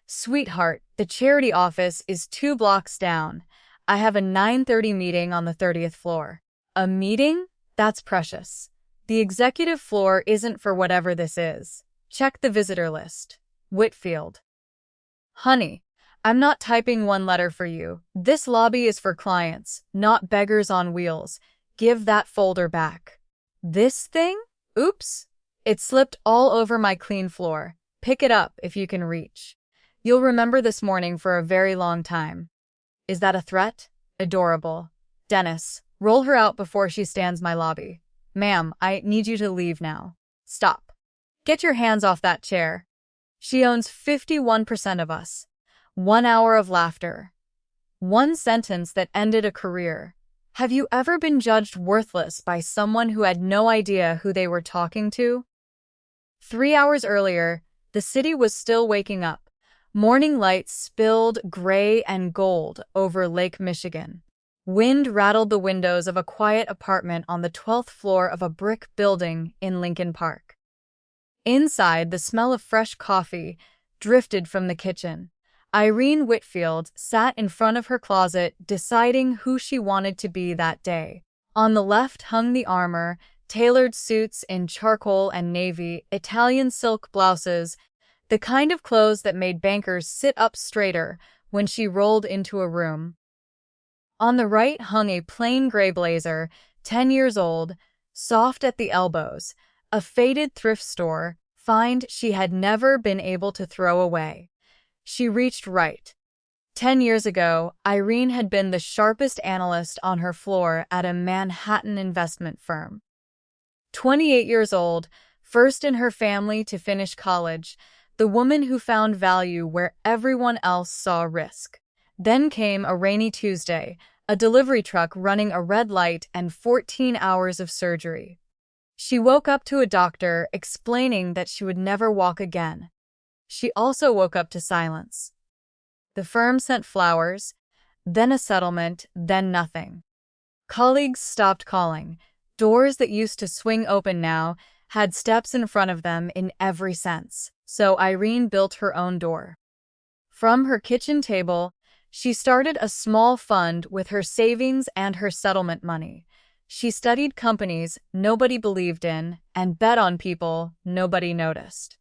Sweetheart, the charity office is 2 blocks down. I have a 9:30 meeting on the 30th floor. A meeting? That's precious. The executive floor isn't for whatever this is. Check the visitor list. Whitfield. Honey, I'm not typing one letter for you. This lobby is for clients, not beggars on wheels. Give that folder back. This thing? Oops. It slipped all over my clean floor. Pick it up if you can reach. You'll remember this morning for a very long time. Is that a threat? Adorable. Dennis, roll her out before she stands my lobby. Ma'am, I need you to leave now. Stop. Get your hands off that chair. She owns 51% of us. 1 hour of laughter. One sentence that ended a career. Have you ever been judged worthless by someone who had no idea who they were talking to? 3 hours earlier, the city was still waking up. Morning lights spilled gray and gold over Lake Michigan. Wind rattled the windows of a quiet apartment on the 12th floor of a brick building in Lincoln Park. Inside, the smell of fresh coffee drifted from the kitchen. Irene Whitfield sat in front of her closet, deciding who she wanted to be that day. On the left hung the armor, tailored suits in charcoal and navy, Italian silk blouses, the kind of clothes that made bankers sit up straighter when she rolled into a room. On the right hung a plain gray blazer, 10 years old, soft at the elbows, a faded thrift store find she had never been able to throw away. She reached right. 10 years ago, Irene had been the sharpest analyst on her floor at a Manhattan investment firm. 28 years old, first in her family to finish college, the woman who found value where everyone else saw risk. Then came a rainy Tuesday, a delivery truck running a red light and 14 hours of surgery. She woke up to a doctor explaining that she would never walk again. She also woke up to silence. The firm sent flowers, then a settlement, then nothing. Colleagues stopped calling. Doors that used to swing open now had steps in front of them in every sense, so Irene built her own door. From her kitchen table, she started a small fund with her savings and her settlement money. She studied companies nobody believed in and bet on people nobody noticed.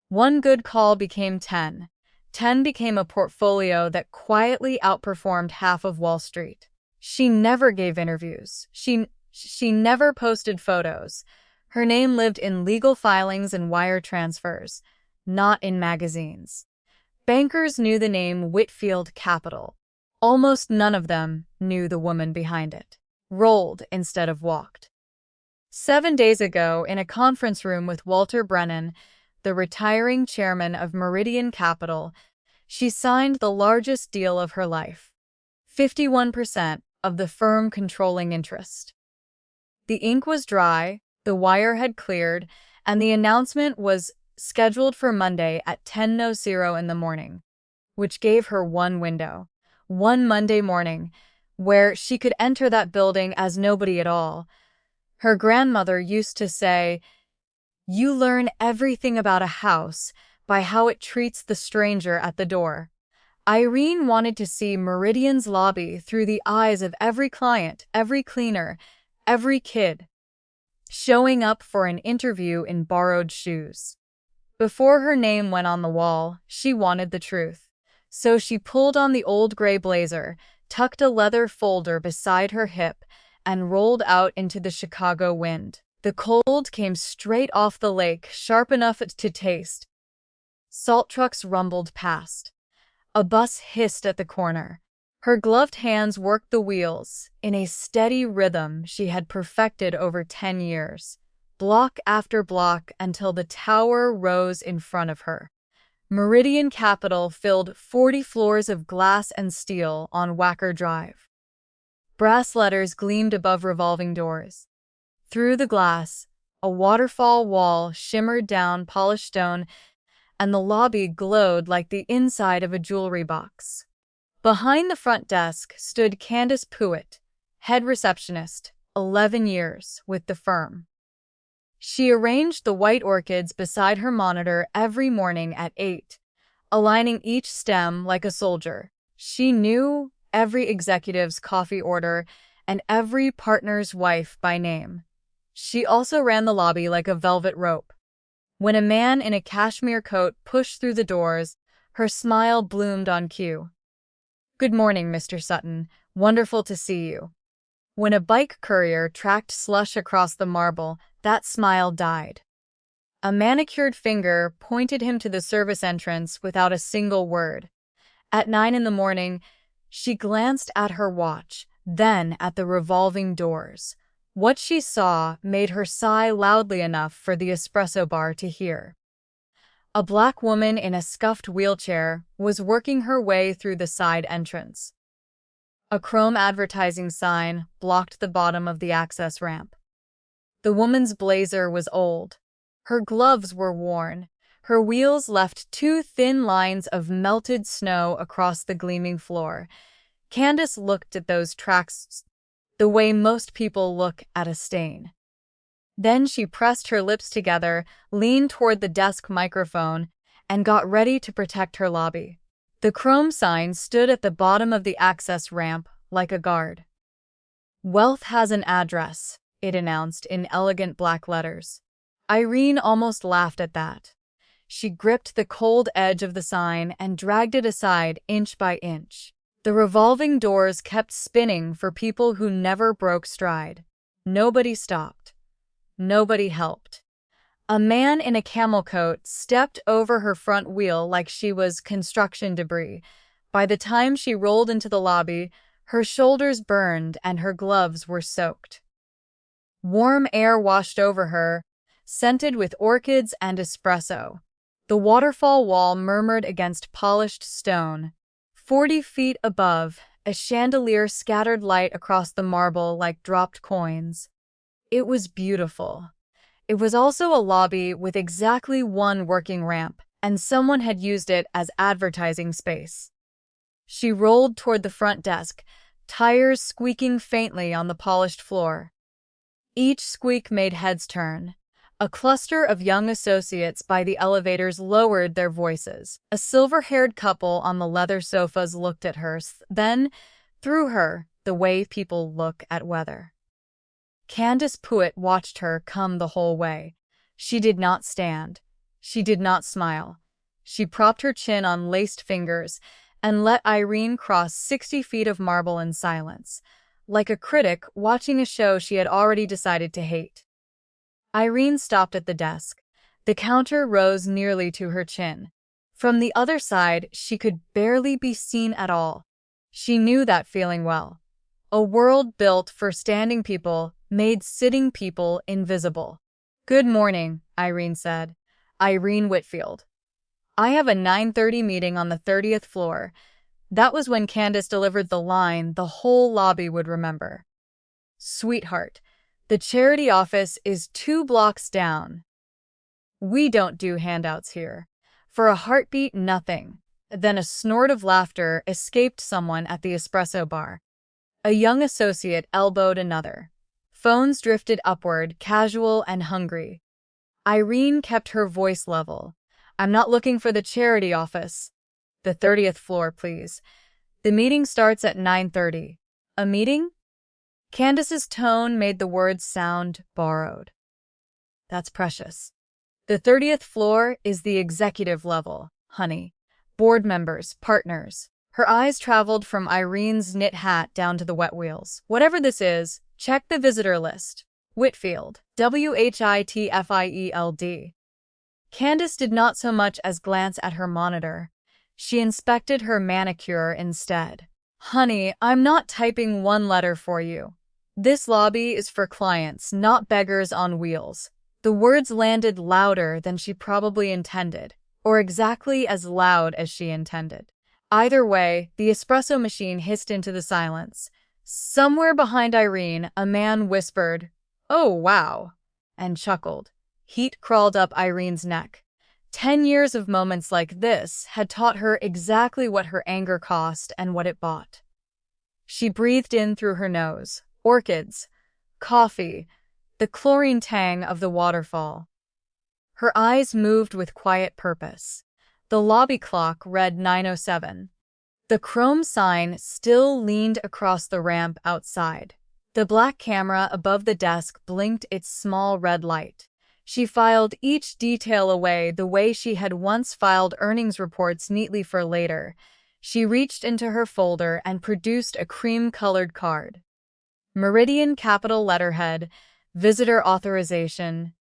One good call became 10. 10 became a portfolio that quietly outperformed half of Wall Street. She never gave interviews. She never posted photos. Her name lived in legal filings and wire transfers, not in magazines. Bankers knew the name Whitfield Capital. Almost none of them knew the woman behind it. Rolled instead of walked. 7 days ago, in a conference room with Walter Brennan, the retiring chairman of Meridian Capital, she signed the largest deal of her life. 51% of the firm controlling interest. The ink was dry, the wire had cleared, and the announcement was scheduled for Monday at 10:00 in the morning, which gave her one window, one Monday morning, where she could enter that building as nobody at all. Her grandmother used to say, "You learn everything about a house by how it treats the stranger at the door." Irene wanted to see Meridian's lobby through the eyes of every client, every cleaner, every kid, showing up for an interview in borrowed shoes. Before her name went on the wall, she wanted the truth. So she pulled on the old gray blazer, tucked a leather folder beside her hip, and rolled out into the Chicago wind. The cold came straight off the lake, sharp enough to taste. Salt trucks rumbled past. A bus hissed at the corner. Her gloved hands worked the wheels in a steady rhythm she had perfected over 10 years, block after block until the tower rose in front of her. Meridian Capital filled 40 floors of glass and steel on Wacker Drive. Brass letters gleamed above revolving doors. Through the glass, a waterfall wall shimmered down polished stone, and the lobby glowed like the inside of a jewelry box. Behind the front desk stood Candace Pruitt, head receptionist, 11 years with the firm. She arranged the white orchids beside her monitor every morning at 8, aligning each stem like a soldier. She knew every executive's coffee order and every partner's wife by name. She also ran the lobby like a velvet rope. When a man in a cashmere coat pushed through the doors, her smile bloomed on cue. "Good morning, Mr. Sutton. Wonderful to see you." When a bike courier tracked slush across the marble, that smile died. A manicured finger pointed him to the service entrance without a single word. At 9 in the morning, she glanced at her watch, then at the revolving doors. What she saw made her sigh loudly enough for the espresso bar to hear. A black woman in a scuffed wheelchair was working her way through the side entrance. A chrome advertising sign blocked the bottom of the access ramp. The woman's blazer was old. Her gloves were worn. Her wheels left two thin lines of melted snow across the gleaming floor. Candace looked at those tracks the way most people look at a stain. Then she pressed her lips together, leaned toward the desk microphone, and got ready to protect her lobby. The chrome sign stood at the bottom of the access ramp like a guard. "Wealth has an address," it announced in elegant black letters. Irene almost laughed at that. She gripped the cold edge of the sign and dragged it aside inch by inch. The revolving doors kept spinning for people who never broke stride. Nobody stopped. Nobody helped. A man in a camel coat stepped over her front wheel like she was construction debris. By the time she rolled into the lobby, her shoulders burned and her gloves were soaked. Warm air washed over her, scented with orchids and espresso. The waterfall wall murmured against polished stone. 40 feet above, a chandelier scattered light across the marble like dropped coins. It was beautiful. It was also a lobby with exactly one working ramp, and someone had used it as advertising space. She rolled toward the front desk, tires squeaking faintly on the polished floor. Each squeak made heads turn. A cluster of young associates by the elevators lowered their voices. A silver-haired couple on the leather sofas looked at her, then, through her, the way people look at weather. Candace Pruitt watched her come the whole way. She did not stand. She did not smile. She propped her chin on laced fingers and let Irene cross 60 feet of marble in silence, like a critic watching a show she had already decided to hate. Irene stopped at the desk. The counter rose nearly to her chin. From the other side, she could barely be seen at all. She knew that feeling well. A world built for standing people made sitting people invisible. "Good morning," Irene said. "Irene Whitfield. I have a 9:30 meeting on the 30th floor." That was when Candace delivered the line the whole lobby would remember. "Sweetheart, the charity office is 2 blocks down. We don't do handouts here." For a heartbeat, nothing. Then a snort of laughter escaped someone at the espresso bar. A young associate elbowed another. Phones drifted upward, casual and hungry. Irene kept her voice level. "I'm not looking for the charity office. The 30th floor, please. The meeting starts at 9:30. "A meeting?" Candace's tone made the words sound borrowed. "That's precious. The 30th floor is the executive level, honey. Board members, partners." Her eyes traveled from Irene's knit hat down to the wet wheels. "Whatever this is, check the visitor list. Whitfield. Whitfield. Candace did not so much as glance at her monitor. She inspected her manicure instead. "Honey, I'm not typing one letter for you. This lobby is for clients, not beggars on wheels." The words landed louder than she probably intended, or exactly as loud as she intended. Either way, the espresso machine hissed into the silence. Somewhere behind Irene, a man whispered, "Oh, wow," and chuckled. Heat crawled up Irene's neck. 10 years of moments like this had taught her exactly what her anger cost and what it bought. She breathed in through her nose. Orchids, coffee, the chlorine tang of the waterfall. Her eyes moved with quiet purpose. The lobby clock read 9:07. The chrome sign still leaned across the ramp outside. The black camera above the desk blinked its small red light. She filed each detail away the way she had once filed earnings reports neatly for later. She reached into her folder and produced a cream-colored card. Meridian capital letterhead, visitor authorization,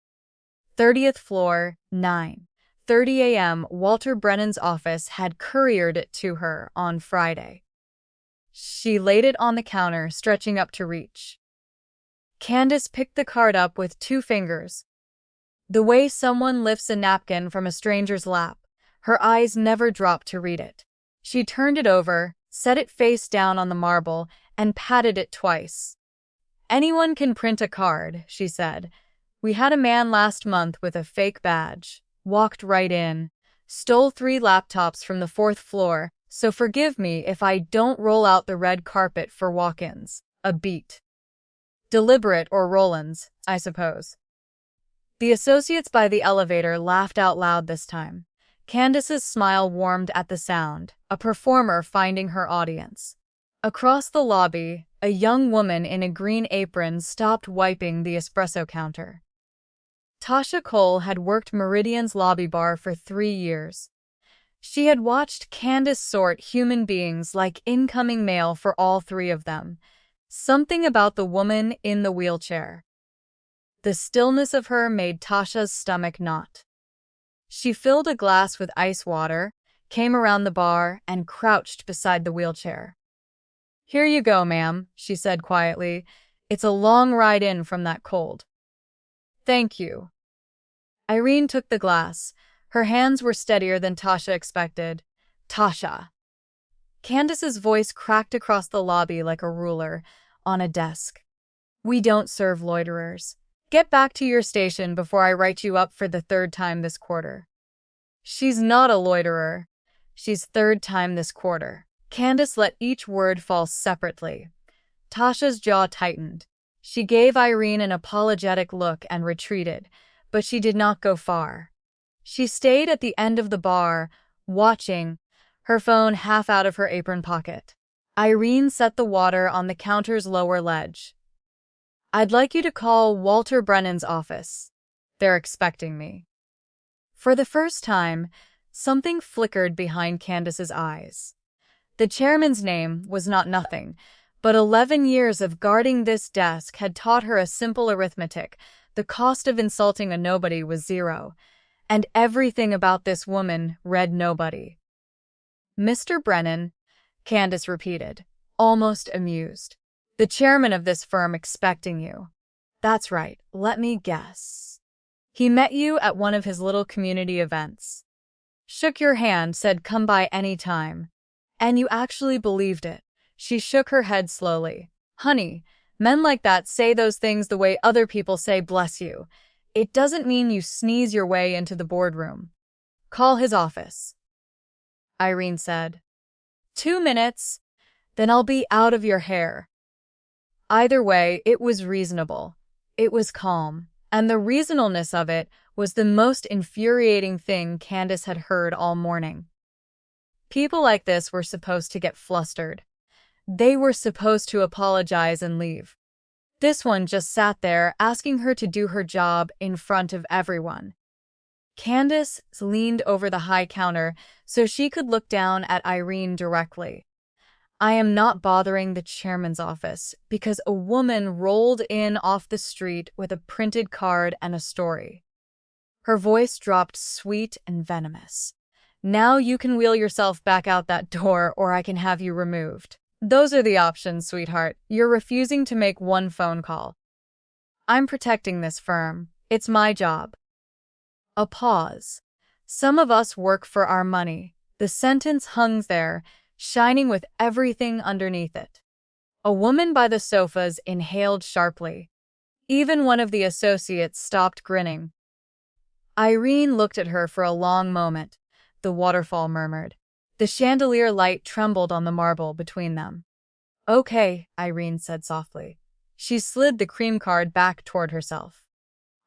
30th floor, 9:30 a.m. Walter Brennan's office had couriered it to her on Friday. She laid it on the counter, stretching up to reach. Candace picked the card up with 2 fingers. The way someone lifts a napkin from a stranger's lap, her eyes never dropped to read it. She turned it over, set it face down on the marble, and patted it twice. "Anyone can print a card," she said. "We had a man last month with a fake badge, walked right in, stole 3 laptops from the 4th floor, so forgive me if I don't roll out the red carpet for walk-ins. A beat. Deliberate or Rollins, I suppose." The associates by the elevator laughed out loud this time. Candace's smile warmed at the sound, a performer finding her audience. Across the lobby, a young woman in a green apron stopped wiping the espresso counter. Tasha Cole had worked Meridian's lobby bar for 3 years. She had watched Candace sort human beings like incoming mail for all 3 of them. Something about the woman in the wheelchair. The stillness of her made Tasha's stomach knot. She filled a glass with ice water, came around the bar, and crouched beside the wheelchair. "Here you go, ma'am," she said quietly. "It's a long ride in from that cold." "Thank you." Irene took the glass. Her hands were steadier than Tasha expected. "Tasha." Candace's voice cracked across the lobby like a ruler on a desk. "We don't serve loiterers. Get back to your station before I write you up for the 3rd time this quarter." "She's not a loiterer. She's 3rd time this quarter." Candace let each word fall separately. Tasha's jaw tightened. She gave Irene an apologetic look and retreated, but she did not go far. She stayed at the end of the bar, watching, her phone half out of her apron pocket. Irene set the water on the counter's lower ledge. "I'd like you to call Walter Brennan's office. They're expecting me." For the first time, something flickered behind Candace's eyes. The chairman's name was not nothing, but 11 years of guarding this desk had taught her a simple arithmetic. The cost of insulting a nobody was 0, and everything about this woman read nobody. "Mr. Brennan," Candace repeated, almost amused. "The chairman of this firm expecting you." "That's right, let me guess. He met you at one of his little community events. Shook your hand, said come by any time. And you actually believed it." She shook her head slowly. "Honey, men like that say those things the way other people say bless you. It doesn't mean you sneeze your way into the boardroom." "Call his office," Irene said. 2 minutes, then I'll be out of your hair." Either way, it was reasonable. It was calm, and the reasonableness of it was the most infuriating thing Candace had heard all morning. People like this were supposed to get flustered. They were supposed to apologize and leave. This one just sat there asking her to do her job in front of everyone. Candace leaned over the high counter so she could look down at Irene directly. "I am not bothering the chairman's office because a woman rolled in off the street with a printed card and a story." Her voice dropped sweet and venomous. "Now you can wheel yourself back out that door or I can have you removed. Those are the options, sweetheart. You're refusing to make one phone call. I'm protecting this firm. It's my job." A pause. "Some of us work for our money." The sentence hung there, shining with everything underneath it. A woman by the sofas inhaled sharply. Even one of the associates stopped grinning. Irene looked at her for a long moment. The waterfall murmured. The chandelier light trembled on the marble between them. "Okay," Irene said softly. She slid the cream card back toward herself.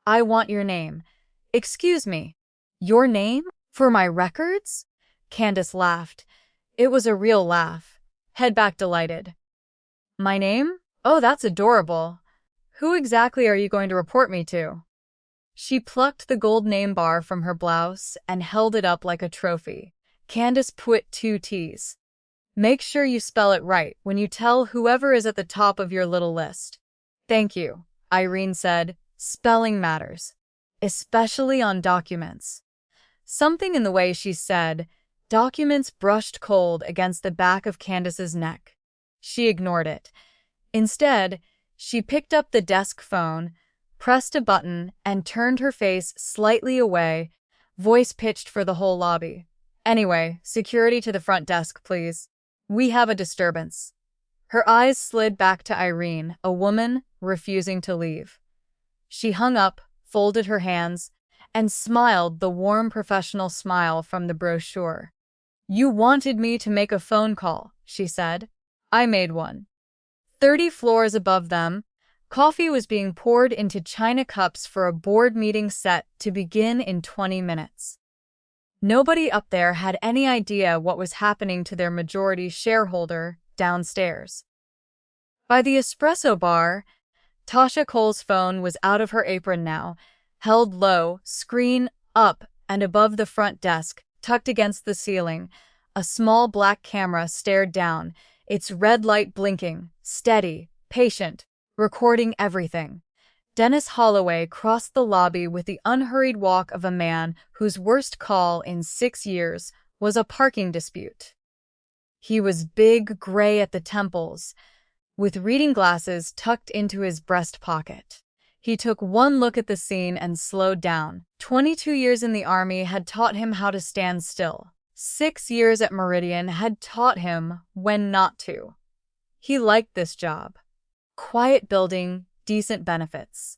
"I want your name." "Excuse me. Your name? For my records?" Candace laughed. It was a real laugh. Head back delighted. My name? Oh, that's adorable. Who exactly are you going to report me to? She plucked the gold name bar from her blouse and held it up like a trophy. Candace put 2 T's. Make sure you spell it right when you tell whoever is at the top of your little list. Thank you, Irene said. Spelling matters, especially on documents. Something in the way she said documents brushed cold against the back of Candace's neck. She ignored it. Instead, she picked up the desk phone, pressed a button, and turned her face slightly away, voice pitched for the whole lobby. Anyway, security to the front desk, please. We have a disturbance. Her eyes slid back to Irene, a woman refusing to leave. She hung up, folded her hands, and smiled the warm professional smile from the brochure. You wanted me to make a phone call, she said. I made one. 30 floors above them, coffee was being poured into china cups for a board meeting set to begin in 20 minutes. Nobody up there had any idea what was happening to their majority shareholder downstairs. By the espresso bar, Tasha Cole's phone was out of her apron now, held low, screen up and above the front desk, tucked against the ceiling. A small black camera stared down, its red light blinking, steady, patient, recording everything. Dennis Holloway crossed the lobby with the unhurried walk of a man whose worst call in 6 years was a parking dispute. He was big, gray at the temples, with reading glasses tucked into his breast pocket. He took one look at the scene and slowed down. 22 years in the army had taught him how to stand still. 6 years at Meridian had taught him when not to. He liked this job. Quiet building, decent benefits.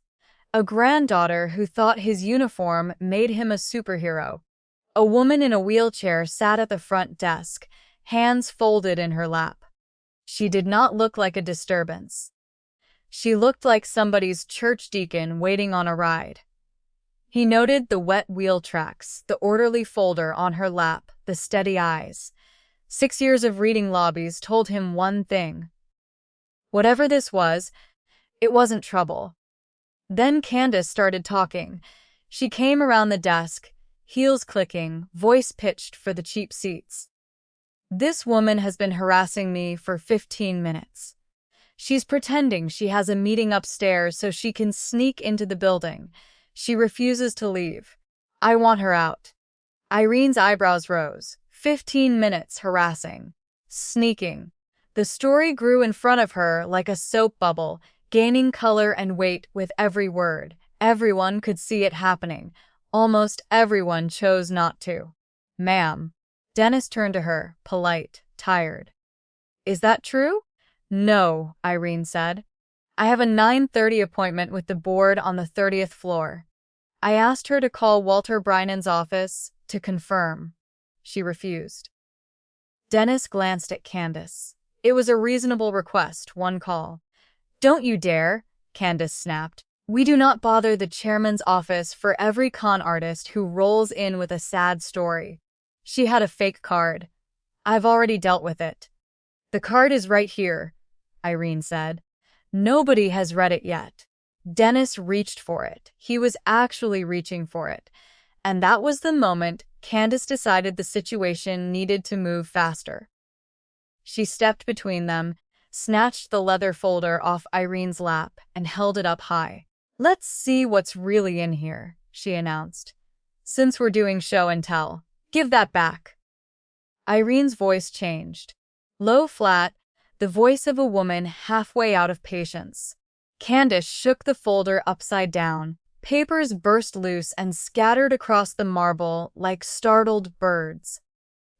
A granddaughter who thought his uniform made him a superhero. A woman in a wheelchair sat at the front desk, hands folded in her lap. She did not look like a disturbance. She looked like somebody's church deacon waiting on a ride. He noted the wet wheel tracks, the orderly folder on her lap, the steady eyes. 6 years of reading lobbies told him one thing. Whatever this was, it wasn't trouble. Then Candace started talking. She came around the desk, heels clicking, voice pitched for the cheap seats. This woman has been harassing me for 15 minutes. She's pretending she has a meeting upstairs so she can sneak into the building. She refuses to leave. I want her out. Irene's eyebrows rose. 15 minutes harassing. Sneaking. The story grew in front of her like a soap bubble, gaining color and weight with every word. Everyone could see it happening. Almost everyone chose not to. Ma'am. Dennis turned to her, polite, tired. Is that true? No, Irene said. I have a 9:30 appointment with the board on the 30th floor. I asked her to call Walter Brynan's office to confirm. She refused. Dennis glanced at Candace. It was a reasonable request, one call. Don't you dare, Candace snapped. We do not bother the chairman's office for every con artist who rolls in with a sad story. She had a fake card. I've already dealt with it. The card is right here, Irene said. Nobody has read it yet. Dennis reached for it. He was actually reaching for it. And that was the moment Candace decided the situation needed to move faster. She stepped between them, snatched the leather folder off Irene's lap, and held it up high. Let's see what's really in here, she announced. Since we're doing show and tell, give that back. Irene's voice changed. Low, flat, the voice of a woman halfway out of patience. Candace shook the folder upside down. Papers burst loose and scattered across the marble like startled birds.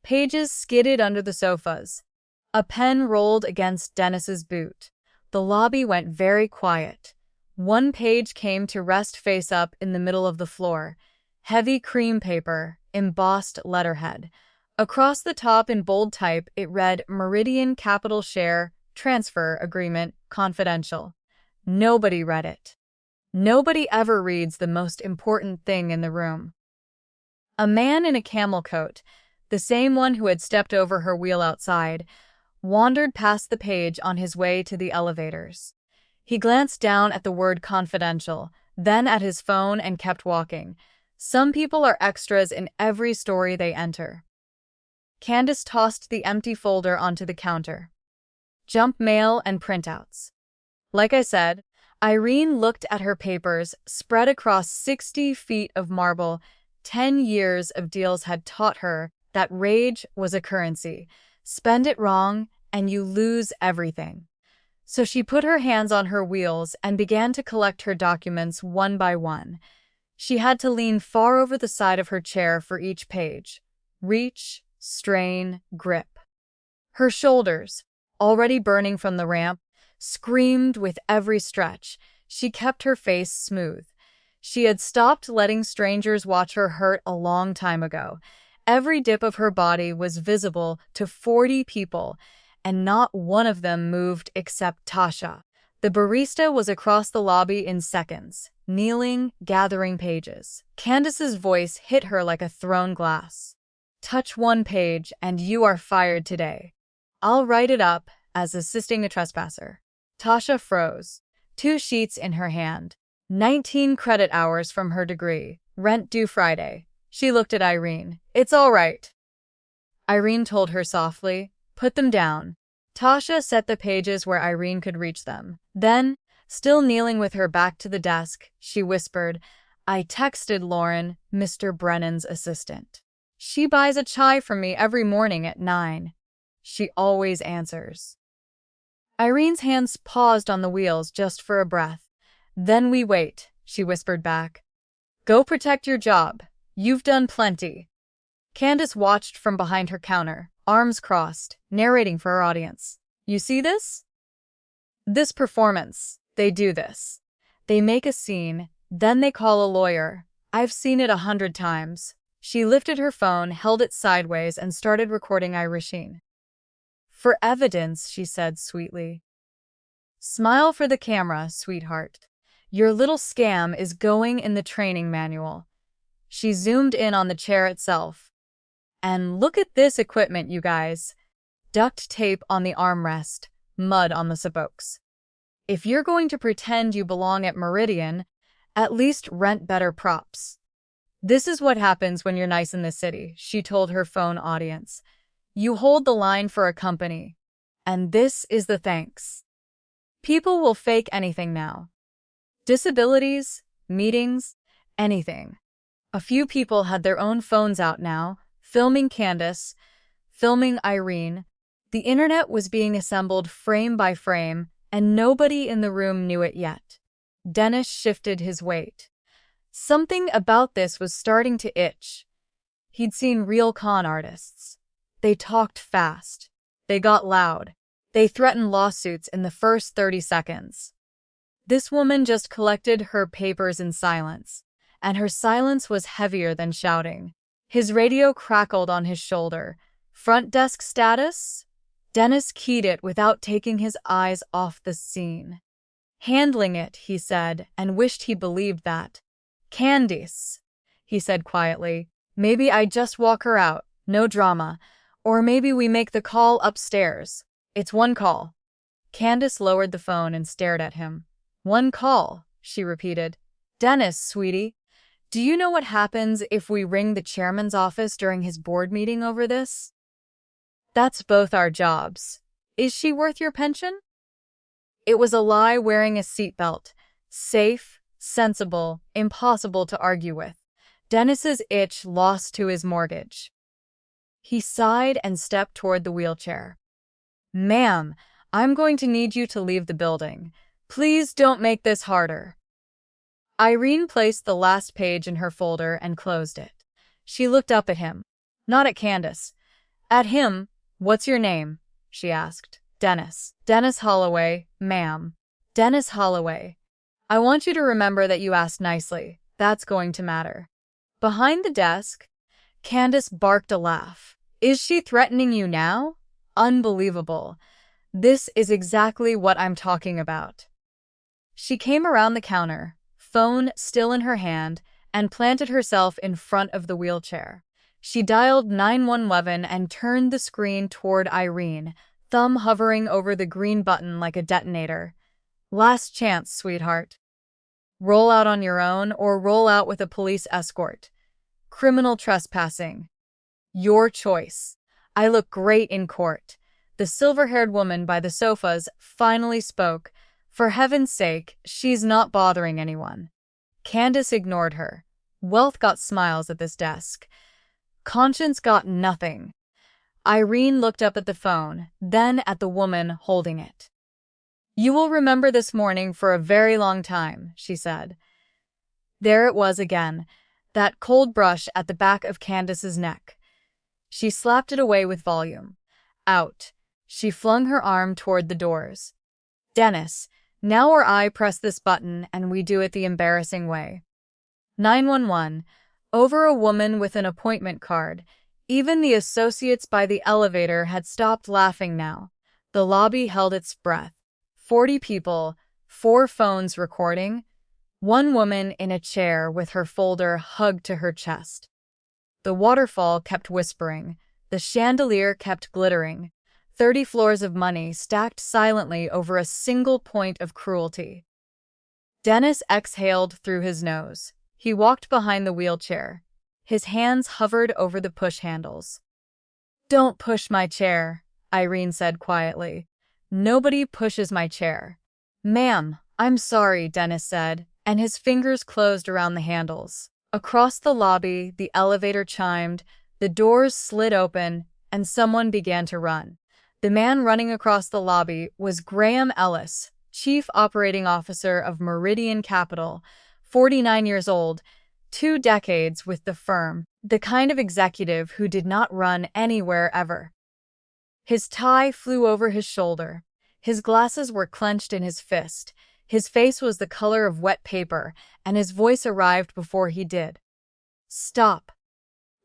Pages skidded under the sofas. A pen rolled against Dennis's boot. The lobby went very quiet. One page came to rest face up in the middle of the floor. Heavy cream paper, embossed letterhead. Across the top in bold type, it read Meridian Capital Share Transfer Agreement Confidential. Nobody read it. Nobody ever reads the most important thing in the room. A man in a camel coat, the same one who had stepped over her wheel outside, wandered past the page on his way to the elevators. He glanced down at the word confidential, then at his phone and kept walking. Some people are extras in every story they enter. Candace tossed the empty folder onto the counter. Jump mail and printouts. Like I said, Irene looked at her papers spread across 60 feet of marble. 10 years of deals had taught her that rage was a currency. Spend it wrong, and you lose everything. So she put her hands on her wheels and began to collect her documents one by one. She had to lean far over the side of her chair for each page. Reach, strain, grip. Her shoulders, already burning from the ramp, screamed with every stretch. She kept her face smooth. She had stopped letting strangers watch her hurt a long time ago. Every dip of her body was visible to 40 people, and not one of them moved except Tasha. The barista was across the lobby in seconds, kneeling, gathering pages. Candace's voice hit her like a thrown glass. Touch one page and you are fired today. I'll write it up as assisting a trespasser. Tasha froze, 2 sheets in her hand. 19 credit hours from her degree, rent due Friday. She looked at Irene. It's all right. Irene told her softly, put them down. Tasha set the pages where Irene could reach them. Then, still kneeling with her back to the desk, she whispered, I texted Lauren, Mr. Brennan's assistant. She buys a chai from me every morning at 9. She always answers. Irene's hands paused on the wheels just for a breath. Then we wait, she whispered back. Go protect your job. You've done plenty. Candace watched from behind her counter, arms crossed, narrating for her audience. You see this? This performance. They do this. They make a scene, then they call a lawyer. I've seen it 100 times. She lifted her phone, held it sideways, and started recording Irene. For evidence, she said sweetly. Smile for the camera, sweetheart. Your little scam is going in the training manual. She zoomed in on the chair itself. And look at this equipment, you guys. Duct tape on the armrest, mud on the spokes. If you're going to pretend you belong at Meridian, at least rent better props. This is what happens when you're nice in the city, she told her phone audience. You hold the line for a company. And this is the thanks. People will fake anything now. Disabilities, meetings, anything. A few people had their own phones out now, filming Candace, filming Irene. The internet was being assembled frame by frame, and nobody in the room knew it yet. Dennis shifted his weight. Something about this was starting to itch. He'd seen real con artists. They talked fast. They got loud. They threatened lawsuits in the first 30 seconds. This woman just collected her papers in silence, and her silence was heavier than shouting. His radio crackled on his shoulder. Front desk status? Dennis keyed it without taking his eyes off the scene. Handling it, he said, and wished he believed that. Candace, he said quietly. Maybe I just walk her out, no drama. Or maybe we make the call upstairs. It's one call. Candace lowered the phone and stared at him. One call, she repeated. Dennis, sweetie, do you know what happens if we ring the chairman's office during his board meeting over this? That's both our jobs. Is she worth your pension? It was a lie wearing a seatbelt. Safe, sensible, impossible to argue with. Dennis's itch lost to his mortgage. He sighed and stepped toward the wheelchair. Ma'am, I'm going to need you to leave the building. Please don't make this harder. Irene placed the last page in her folder and closed it. She looked up at him. Not at Candace. At him. What's your name? She asked. Dennis. Dennis Holloway, ma'am. Dennis Holloway. I want you to remember that you asked nicely. That's going to matter. Behind the desk, Candace barked a laugh. Is she threatening you now? Unbelievable. This is exactly what I'm talking about. She came around the counter, phone still in her hand, and planted herself in front of the wheelchair. She dialed 911 and turned the screen toward Irene, thumb hovering over the green button like a detonator. Last chance, sweetheart. Roll out on your own or roll out with a police escort. Criminal trespassing. Your choice. I look great in court. The silver-haired woman by the sofas finally spoke. For heaven's sake, she's not bothering anyone. Candace ignored her. Wealth got smiles at this desk. Conscience got nothing. Irene looked up at the phone, then at the woman holding it. You will remember this morning for a very long time, she said. There it was again, that cold brush at the back of Candace's neck. She slapped it away with volume. Out. She flung her arm toward the doors. Dennis, now or I press this button and we do it the embarrassing way. 911. Over a woman with an appointment card. Even the associates by the elevator had stopped laughing now. The lobby held its breath. 40 people, 4 phones recording, one woman in a chair with her folder hugged to her chest. The waterfall kept whispering. The chandelier kept glittering. 30 floors of money stacked silently over a single point of cruelty. Dennis exhaled through his nose. He walked behind the wheelchair. His hands hovered over the push handles. Don't push my chair, Irene said quietly. Nobody pushes my chair. Ma'am, I'm sorry, Dennis said, and his fingers closed around the handles. Across the lobby, the elevator chimed, the doors slid open, and someone began to run. The man running across the lobby was Graham Ellis, Chief Operating Officer of Meridian Capital, 49 years old, 2 decades with the firm, the kind of executive who did not run anywhere ever. His tie flew over his shoulder. His glasses were clenched in his fist. His face was the color of wet paper, and his voice arrived before he did. Stop.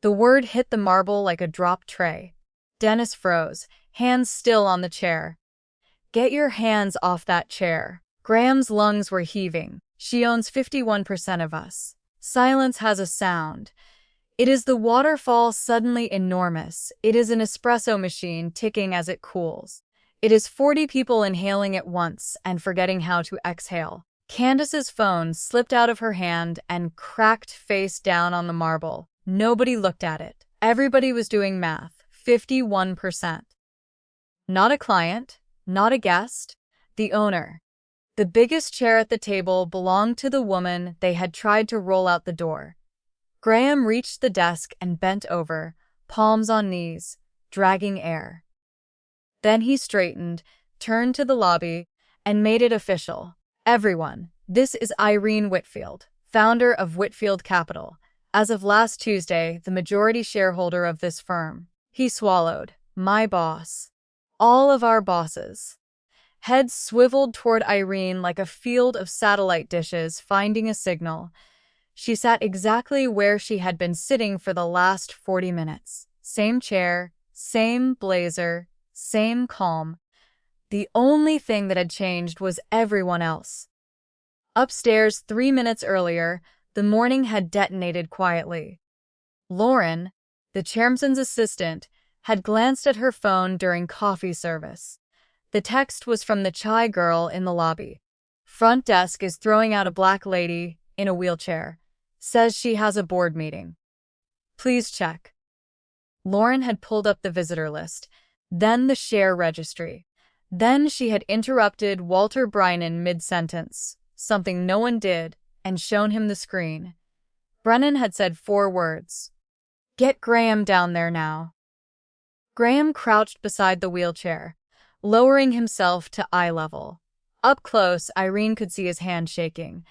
The word hit the marble like a dropped tray. Dennis froze, hands still on the chair. Get your hands off that chair. Graham's lungs were heaving. She owns 51% of us. Silence has a sound. It is the waterfall suddenly enormous. It is an espresso machine ticking as it cools. It is 40 people inhaling at once and forgetting how to exhale. Candace's phone slipped out of her hand and cracked face down on the marble. Nobody looked at it. Everybody was doing math. 51%. Not a client, not a guest, the owner. The biggest chair at the table belonged to the woman they had tried to roll out the door. Graham reached the desk and bent over, palms on knees, dragging air. Then he straightened, turned to the lobby, and made it official. Everyone, this is Irene Whitfield, founder of Whitfield Capital. As of last Tuesday, the majority shareholder of this firm. He swallowed. My boss. All of our bosses. Heads swiveled toward Irene like a field of satellite dishes finding a signal. She sat exactly where she had been sitting for the last 40 minutes. Same chair, same blazer, same calm. The only thing that had changed was everyone else. Upstairs 3 minutes earlier, the morning had detonated quietly. Lauren, the chairman's assistant, had glanced at her phone during coffee service. The text was from the chai girl in the lobby. Front desk is throwing out a black lady in a wheelchair. Says she has a board meeting. Please check. Lauren had pulled up the visitor list, then the share registry. Then she had interrupted Walter Brennan mid-sentence, something no one did, and shown him the screen. Brennan had said 4 words. Get Graham down there now. Graham crouched beside the wheelchair, lowering himself to eye level. Up close, Irene could see his hand shaking.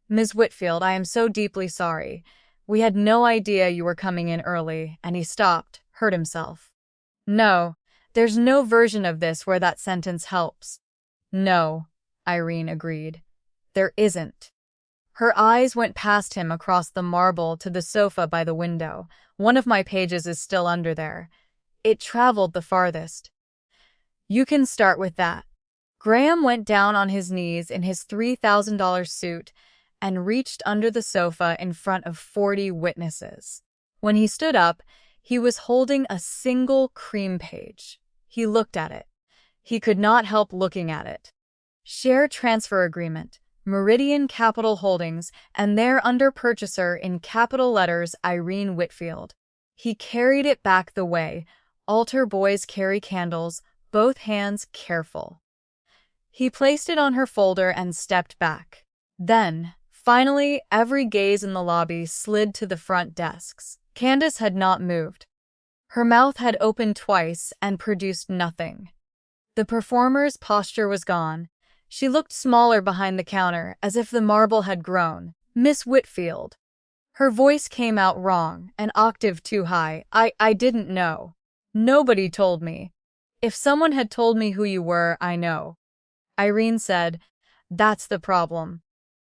Ms. Whitfield, I am so deeply sorry. We had no idea you were coming in early, and he stopped, hurt himself. No, there's no version of this where that sentence helps. No, Irene agreed. There isn't. Her eyes went past him across the marble to the sofa by the window. One of my pages is still under there. It traveled the farthest. You can start with that. Graham went down on his knees in his $3,000 suit and reached under the sofa in front of 40 witnesses. When he stood up, He was holding a single cream page. He looked at it. He could not help looking at it. Share transfer agreement, Meridian Capital Holdings, and their under-purchaser in capital letters Irene Whitfield. He carried it back the way altar boys carry candles, both hands careful. He placed it on her folder and stepped back. Then, finally, every gaze in the lobby slid to the front desks. Candace had not moved. Her mouth had opened twice and produced nothing. The performer's posture was gone. She looked smaller behind the counter, as if the marble had grown. Miss Whitfield. Her voice came out wrong, an octave too high. I didn't know. Nobody told me. If someone had told me who you were, I know. Irene said, "That's the problem."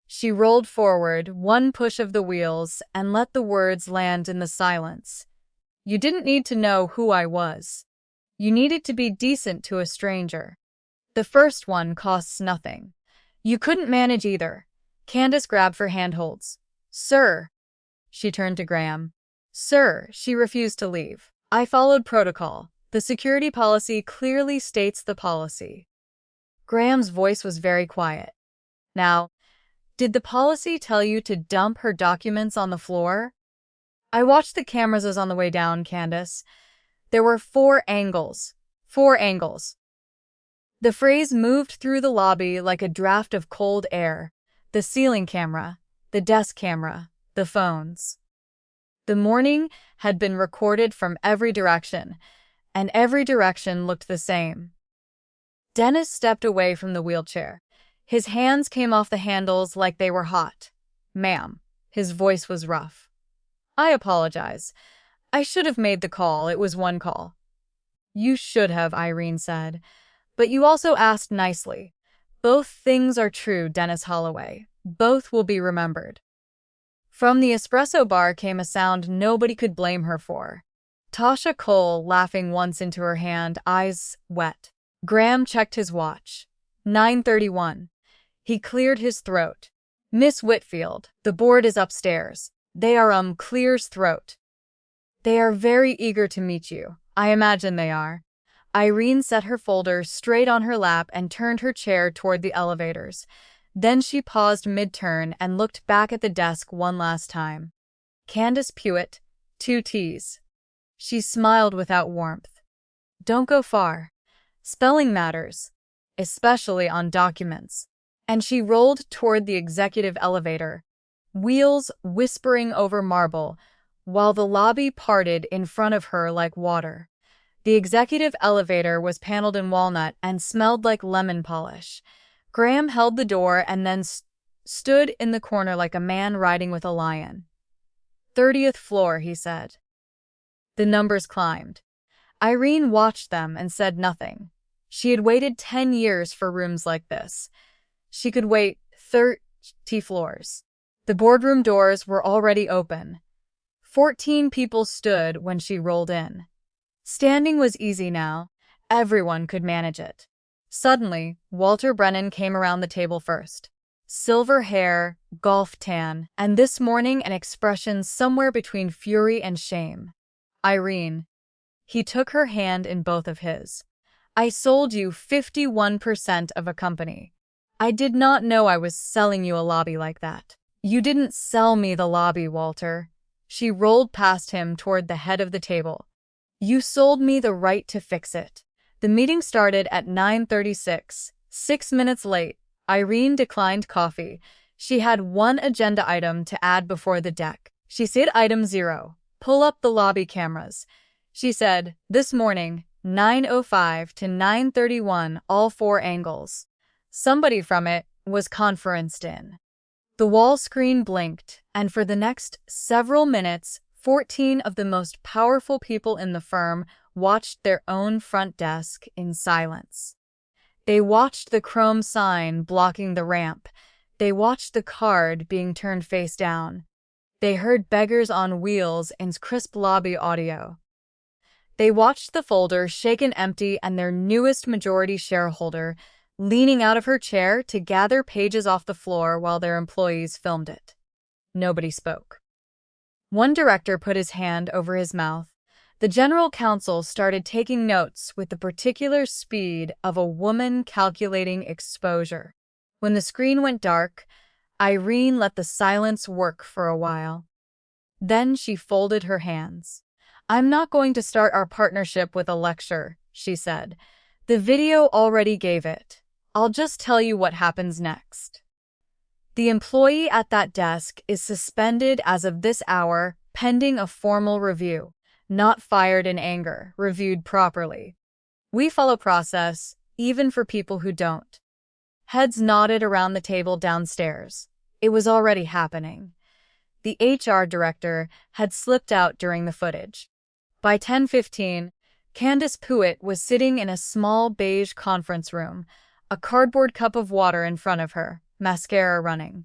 She rolled forward, one push of the wheels, and let the words land in the silence. "You didn't need to know who I was. You needed to be decent to a stranger. The first one costs nothing. You couldn't manage either." Candace grabbed for handholds. "Sir." She turned to Graham. "Sir," she refused to leave. "I followed protocol. The security policy clearly states the policy." Graham's voice was very quiet. "Now, did the policy tell you to dump her documents on the floor?" "I watched the cameras on the way down, Candace. There were 4 angles. 4 angles." The phrase moved through the lobby like a draft of cold air. The ceiling camera, the desk camera, the phones. The morning had been recorded from every direction, and every direction looked the same. Dennis stepped away from the wheelchair. His hands came off the handles like they were hot. "Ma'am." His voice was rough. "I apologize. I should have made the call. It was one call." "You should have," Irene said. "But you also asked nicely." "Both things are true, Dennis Holloway. Both will be remembered." From the espresso bar came a sound nobody could blame her for. Tasha Cole laughing once into her hand, eyes wet. Graham checked his watch. 9:31. He cleared his throat. "Miss Whitfield, the board is upstairs. They are clears throat. They are very eager to meet you. I imagine they are." Irene set her folder straight on her lap and turned her chair toward the elevators. Then she paused mid-turn and looked back at the desk one last time. "Candace Pewitt, 2 T's." She smiled without warmth. "Don't go far. Spelling matters, especially on documents." And she rolled toward the executive elevator, wheels whispering over marble, while the lobby parted in front of her like water. The executive elevator was paneled in walnut and smelled like lemon polish. Graham held the door and then stood in the corner like a man riding with a lion. 30th floor, he said. The numbers climbed. Irene watched them and said nothing. She had waited 10 years for rooms like this. She could wait 30 floors. The boardroom doors were already open. 14 people stood when she rolled in. Standing was easy now. Everyone could manage it. Suddenly, Walter Brennan came around the table first. Silver hair, golf tan, and this morning an expression somewhere between fury and shame. "Irene." He took her hand in both of his. "I sold you 51% of a company. I did not know I was selling you a lobby like that." "You didn't sell me the lobby, Walter." She rolled past him toward the head of the table. "You sold me the right to fix it." The meeting started at 9:36, 6 minutes late. Irene declined coffee. She had one agenda item to add before the deck. She said item 0, pull up the lobby cameras. She said, this morning, 9:05 to 9:31, all 4 angles. Somebody from it was conferenced in. The wall screen blinked, and for the next several minutes, 14 of the most powerful people in the firm watched their own front desk in silence. They watched the chrome sign blocking the ramp. They watched the card being turned face down. They heard beggars on wheels in crisp lobby audio. They watched the folder shaken empty and their newest majority shareholder leaning out of her chair to gather pages off the floor while their employees filmed it. Nobody spoke. One director put his hand over his mouth. The general counsel started taking notes with the particular speed of a woman calculating exposure. When the screen went dark, Irene let the silence work for a while. Then she folded her hands. "I'm not going to start our partnership with a lecture," she said. "The video already gave it. I'll just tell you what happens next. The employee at that desk is suspended as of this hour, pending a formal review. Not fired in anger, reviewed properly. We follow process, even for people who don't." Heads nodded around the table downstairs. It was already happening. The HR director had slipped out during the footage. By 10:15, Candace Pruitt was sitting in a small beige conference room, a cardboard cup of water in front of her, mascara running.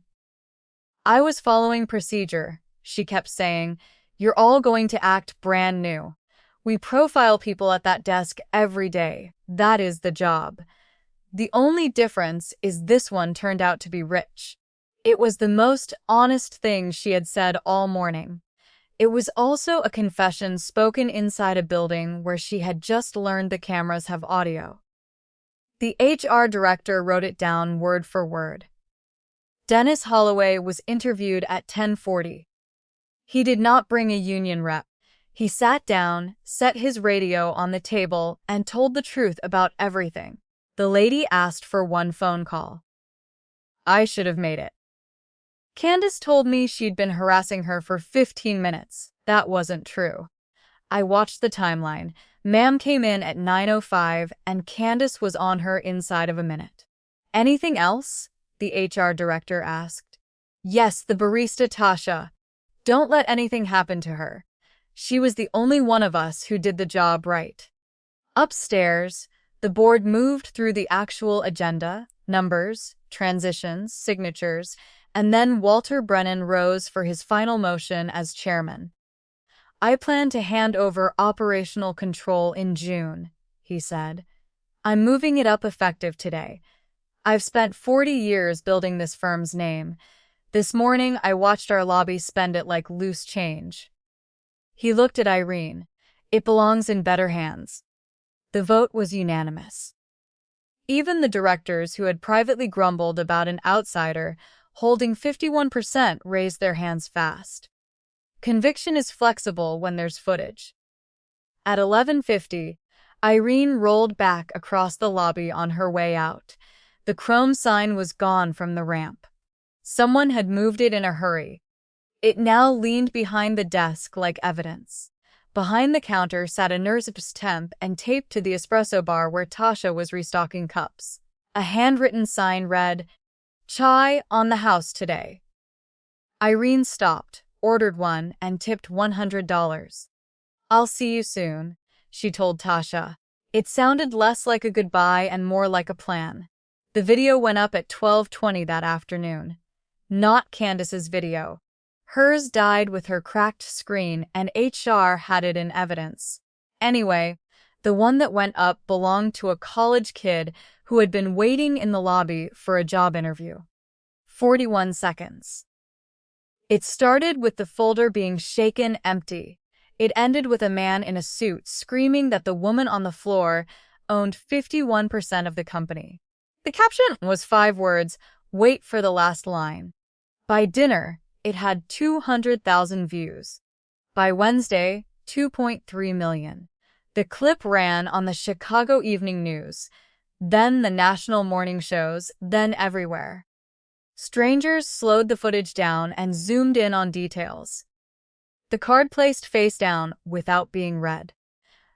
"I was following procedure," she kept saying. "You're all going to act brand new. We profile people at that desk every day. That is the job. The only difference is this one turned out to be rich." It was the most honest thing she had said all morning. It was also a confession spoken inside a building where she had just learned the cameras have audio. The HR director wrote it down word for word. Dennis Holloway was interviewed at 10:40. He did not bring a union rep. He sat down, set his radio on the table, and told the truth about everything. The lady asked for one phone call. "I should have made it. Candace told me she'd been harassing her for 15 minutes. That wasn't true. I watched the timeline. Ma'am came in at 9:05 and Candace was on her inside of a minute." "Anything else?" the HR director asked. "Yes, the barista Tasha. Don't let anything happen to her. She was the only one of us who did the job right." Upstairs, the board moved through the actual agenda, numbers, transitions, signatures, and then Walter Brennan rose for his final motion as chairman. "I plan to hand over operational control in June," he said. "I'm moving it up effective today. I've spent 40 years building this firm's name. This morning I watched our lobby spend it like loose change." He looked at Irene. "It belongs in better hands." The vote was unanimous. Even the directors who had privately grumbled about an outsider holding 51% raised their hands fast. Conviction is flexible when there's footage. At 11:50, Irene rolled back across the lobby on her way out. The chrome sign was gone from the ramp. Someone had moved it in a hurry. It now leaned behind the desk like evidence. Behind the counter sat a nurse's temp and taped to the espresso bar where Tasha was restocking cups. A handwritten sign read, "Chai on the house today." Irene stopped, ordered one, and tipped $100. "I'll see you soon," she told Tasha. It sounded less like a goodbye and more like a plan. The video went up at 12:20 that afternoon. Not Candace's video. Hers died with her cracked screen and HR had it in evidence. Anyway, the one that went up belonged to a college kid who had been waiting in the lobby for a job interview. 41 seconds. It started with the folder being shaken empty. It ended with a man in a suit screaming that the woman on the floor owned 51% of the company. The caption was 5 words, "Wait for the last line." By dinner, it had 200,000 views. By Wednesday, 2.3 million. The clip ran on the Chicago Evening News, then the national morning shows, then everywhere. Strangers slowed the footage down and zoomed in on details. The card placed face down without being read.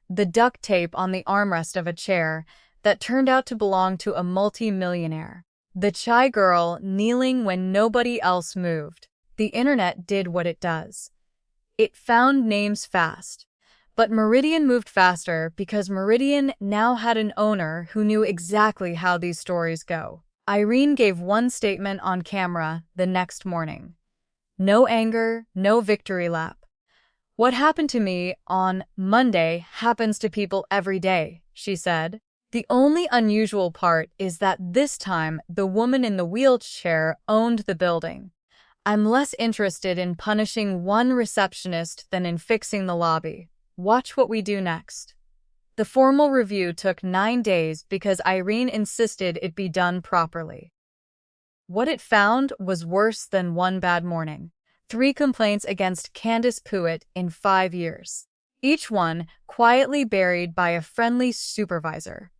The duct tape on the armrest of a chair that turned out to belong to a multi-millionaire. The chai girl kneeling when nobody else moved. The internet did what it does. It found names fast. But Meridian moved faster because Meridian now had an owner who knew exactly how these stories go. Irene gave one statement on camera the next morning. "No anger, no victory lap. What happened to me on Monday happens to people every day," she said. "The only unusual part is that this time the woman in the wheelchair owned the building. I'm less interested in punishing one receptionist than in fixing the lobby." Watch what we do next. The formal review took 9 days because Irene insisted it be done properly. What it found was worse than one bad morning. 3 complaints against Candace Pruitt in 5 years. Each one quietly buried by a friendly supervisor.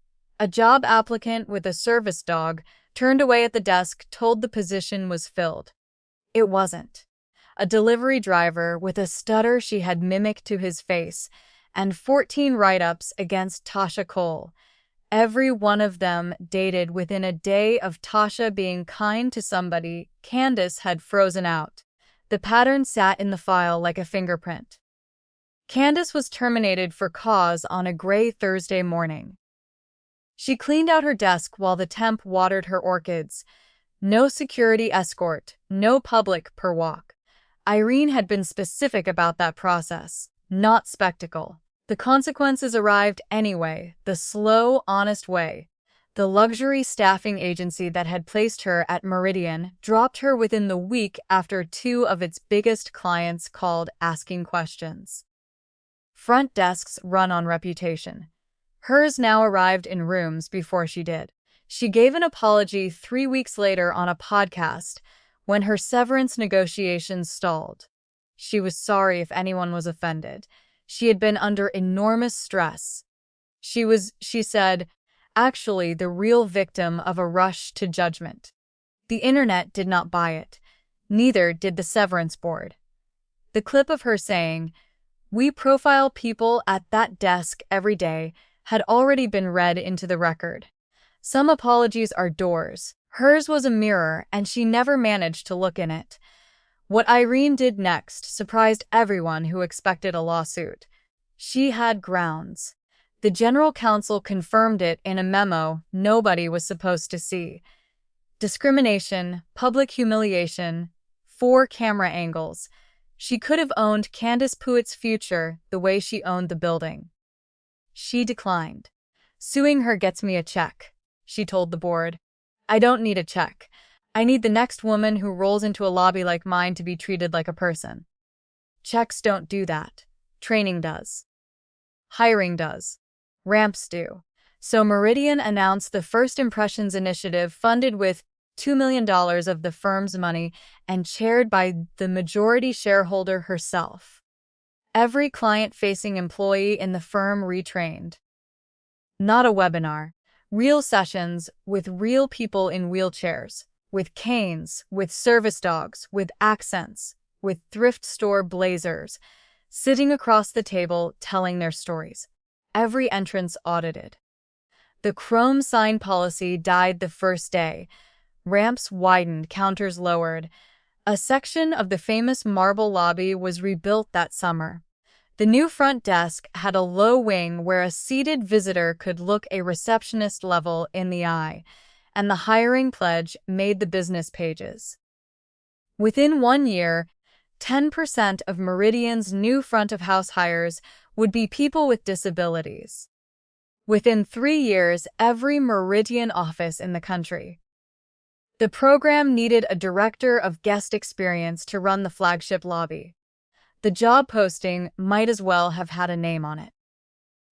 A job applicant with a service dog turned away at the desk told the position was filled. It wasn't. A delivery driver with a stutter she had mimicked to his face, and 14 write-ups against Tasha Cole. Every one of them dated within a day of Tasha being kind to somebody Candace had frozen out. The pattern sat in the file like a fingerprint. Candace was terminated for cause on a gray Thursday morning. She cleaned out her desk while the temp watered her orchids. No security escort, no public per walk. Irene had been specific about that process, not spectacle. The consequences arrived anyway, the slow, honest way. The luxury staffing agency that had placed her at Meridian dropped her within the week after 2 of its biggest clients called asking questions. Front desks run on reputation. Hers now arrived in rooms before she did. She gave an apology 3 weeks later on a podcast when her severance negotiations stalled. She was sorry if anyone was offended. She had been under enormous stress. She said, actually the real victim of a rush to judgment. The internet did not buy it. Neither did the severance board. The clip of her saying, "We profile people at that desk every day," had already been read into the record. Some apologies are doors. Hers was a mirror, and she never managed to look in it. What Irene did next surprised everyone who expected a lawsuit. She had grounds. The general counsel confirmed it in a memo nobody was supposed to see. Discrimination, public humiliation, 4 camera angles. She could have owned Candace Pruitt's future the way she owned the building. She declined. "Suing her gets me a check," she told the board. "I don't need a check. I need the next woman who rolls into a lobby like mine to be treated like a person. Checks don't do that. Training does. Hiring does. Ramps do." So Meridian announced the First Impressions Initiative, funded with $2 million of the firm's money and chaired by the majority shareholder herself. Every client-facing employee in the firm retrained. Not a webinar. Real sessions with real people in wheelchairs, with canes, with service dogs, with accents, with thrift store blazers, sitting across the table telling their stories. Every entrance audited. The chrome sign policy died the first day. Ramps widened, counters lowered. A section of the famous marble lobby was rebuilt that summer. The new front desk had a low wing where a seated visitor could look a receptionist level in the eye, and the hiring pledge made the business pages. Within 1 year, 10% of Meridian's new front-of-house hires would be people with disabilities. Within 3 years, every Meridian office in the country. The program needed a director of guest experience to run the flagship lobby. The job posting might as well have had a name on it.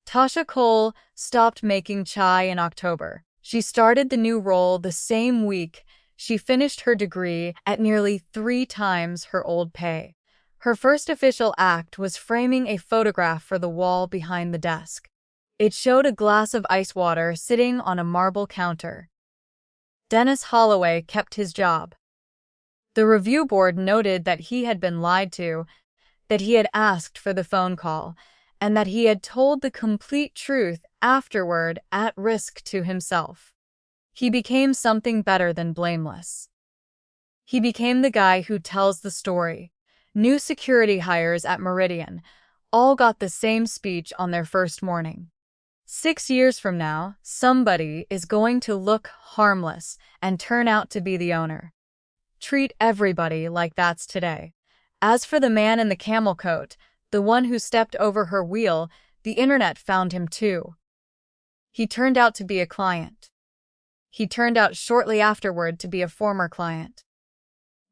Tasha Cole stopped making chai in October. She started the new role the same week she finished her degree at nearly 3 times her old pay. Her first official act was framing a photograph for the wall behind the desk. It showed a glass of ice water sitting on a marble counter. Dennis Holloway kept his job. The review board noted that he had been lied to, that he had asked for the phone call, and that he had told the complete truth afterward at risk to himself. He became something better than blameless. He became the guy who tells the story. New security hires at Meridian all got the same speech on their first morning. 6 years from now, somebody is going to look harmless and turn out to be the owner. Treat everybody like that's today. As for the man in the camel coat, the one who stepped over her wheel, the internet found him too. He turned out to be a client. He turned out shortly afterward to be a former client.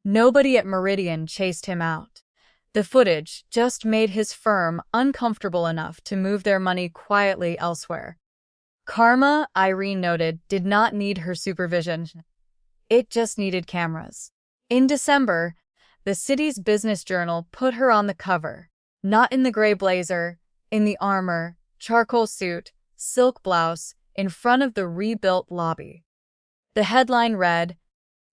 Nobody at Meridian chased him out. The footage just made his firm uncomfortable enough to move their money quietly elsewhere. Karma, Irene noted, did not need her supervision. It just needed cameras. In December, the city's business journal put her on the cover, not in the gray blazer, in the armor, charcoal suit, silk blouse, in front of the rebuilt lobby. The headline read,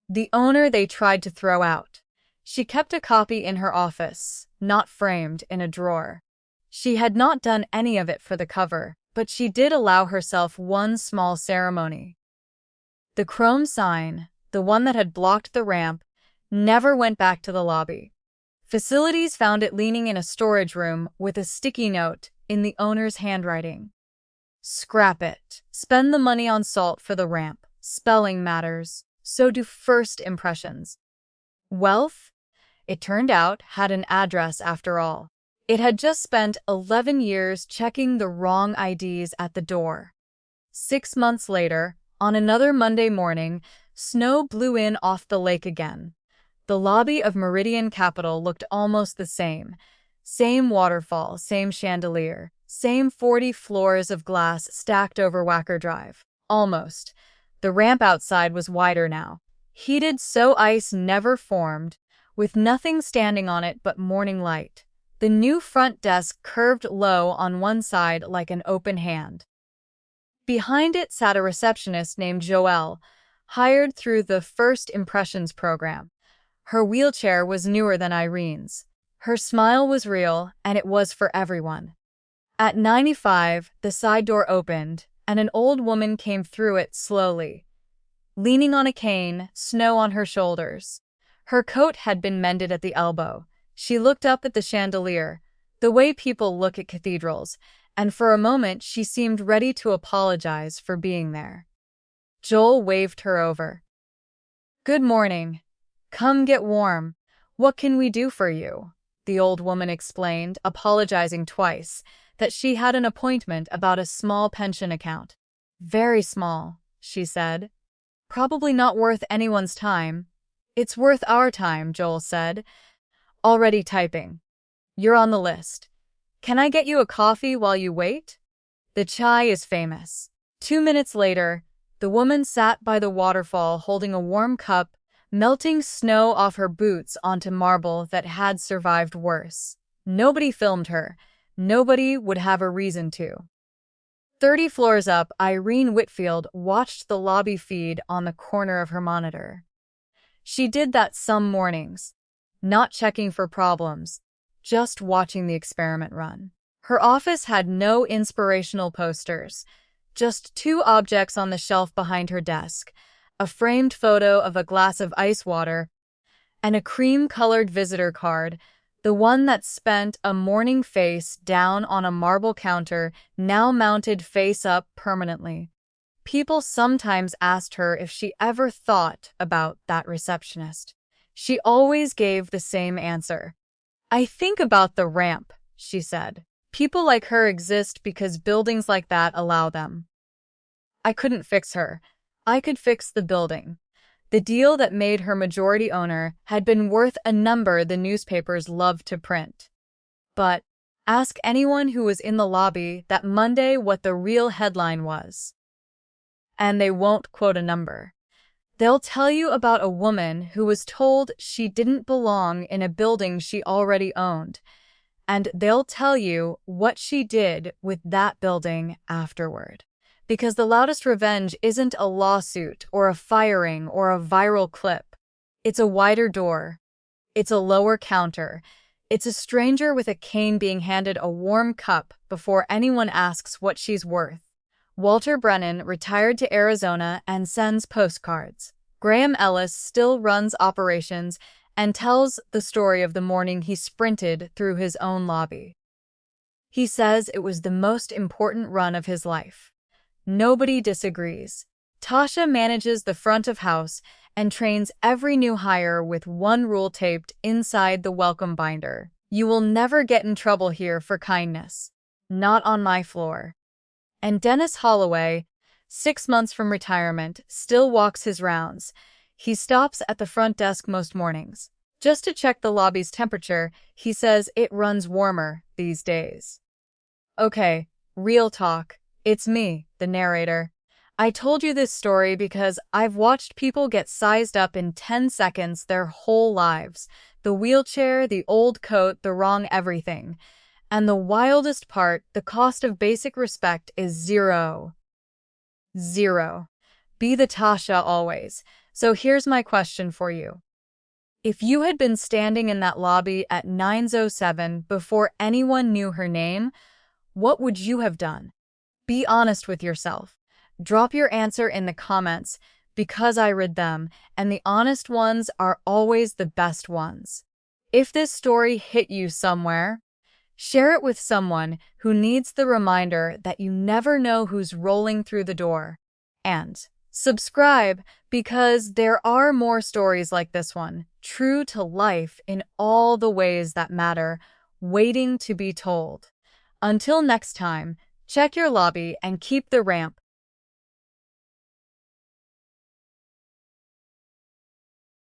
"The owner they tried to throw out." She kept a copy in her office, not framed in a drawer. She had not done any of it for the cover, but she did allow herself one small ceremony. The chrome sign, the one that had blocked the ramp, never went back to the lobby. Facilities found it leaning in a storage room with a sticky note in the owner's handwriting. "Scrap it. Spend the money on salt for the ramp. Spelling matters. So do first impressions." Wealth, it turned out, had an address after all. It had just spent 11 years checking the wrong IDs at the door. 6 months later, on another Monday morning, snow blew in off the lake again. The lobby of Meridian Capital looked almost the same. Same waterfall, same chandelier, same 40 floors of glass stacked over Wacker Drive. Almost. The ramp outside was wider now, heated so ice never formed, with nothing standing on it but morning light. The new front desk curved low on one side like an open hand. Behind it sat a receptionist named Joelle, hired through the First Impressions program. Her wheelchair was newer than Irene's. Her smile was real, and it was for everyone. At 95, the side door opened, and an old woman came through it slowly, leaning on a cane, snow on her shoulders. Her coat had been mended at the elbow. She looked up at the chandelier, the way people look at cathedrals, and for a moment she seemed ready to apologize for being there. Joel waved her over. "Good morning. Come get warm. What can we do for you?" The old woman explained, apologizing twice, that she had an appointment about a small pension account. "Very small," she said. "Probably not worth anyone's time." "It's worth our time," Joel said. "Already typing. You're on the list. Can I get you a coffee while you wait? The chai is famous." 2 minutes later, the woman sat by the waterfall holding a warm cup, melting snow off her boots onto marble that had survived worse. Nobody filmed her. Nobody would have a reason to. 30 floors up, Irene Whitfield watched the lobby feed on the corner of her monitor. She did that some mornings, not checking for problems, just watching the experiment run. Her office had no inspirational posters, just 2 objects on the shelf behind her desk, a framed photo of a glass of ice water, and a cream-colored visitor card, the one that spent a morning face down on a marble counter, now mounted face up permanently. People sometimes asked her if she ever thought about that receptionist. She always gave the same answer. "I think about the ramp," she said. "People like her exist because buildings like that allow them. I couldn't fix her. I could fix the building." The deal that made her majority owner had been worth a number the newspapers loved to print. But ask anyone who was in the lobby that Monday what the real headline was, and they won't quote a number. They'll tell you about a woman who was told she didn't belong in a building she already owned, and they'll tell you what she did with that building afterward. Because the loudest revenge isn't a lawsuit or a firing or a viral clip. It's a wider door. It's a lower counter. It's a stranger with a cane being handed a warm cup before anyone asks what she's worth. Walter Brennan retired to Arizona and sends postcards. Graham Ellis still runs operations and tells the story of the morning he sprinted through his own lobby. He says it was the most important run of his life. Nobody disagrees. Tasha manages the front of house and trains every new hire with one rule taped inside the welcome binder. "You will never get in trouble here for kindness. Not on my floor." And Dennis Holloway, 6 months from retirement, still walks his rounds. He stops at the front desk most mornings. Just to check the lobby's temperature, he says it runs warmer these days. Okay, real talk. It's me, the narrator. I told you this story because I've watched people get sized up in 10 seconds their whole lives. The wheelchair, the old coat, the wrong everything. And the wildest part, the cost of basic respect is zero. Zero. Be the Tasha always. So here's my question for you. If you had been standing in that lobby at 9:07 before anyone knew her name, what would you have done? Be honest with yourself. Drop your answer in the comments because I read them, and the honest ones are always the best ones. If this story hit you somewhere, share it with someone who needs the reminder that you never know who's rolling through the door. And subscribe because there are more stories like this one, true to life in all the ways that matter, waiting to be told. Until next time, check your lobby and keep the ramp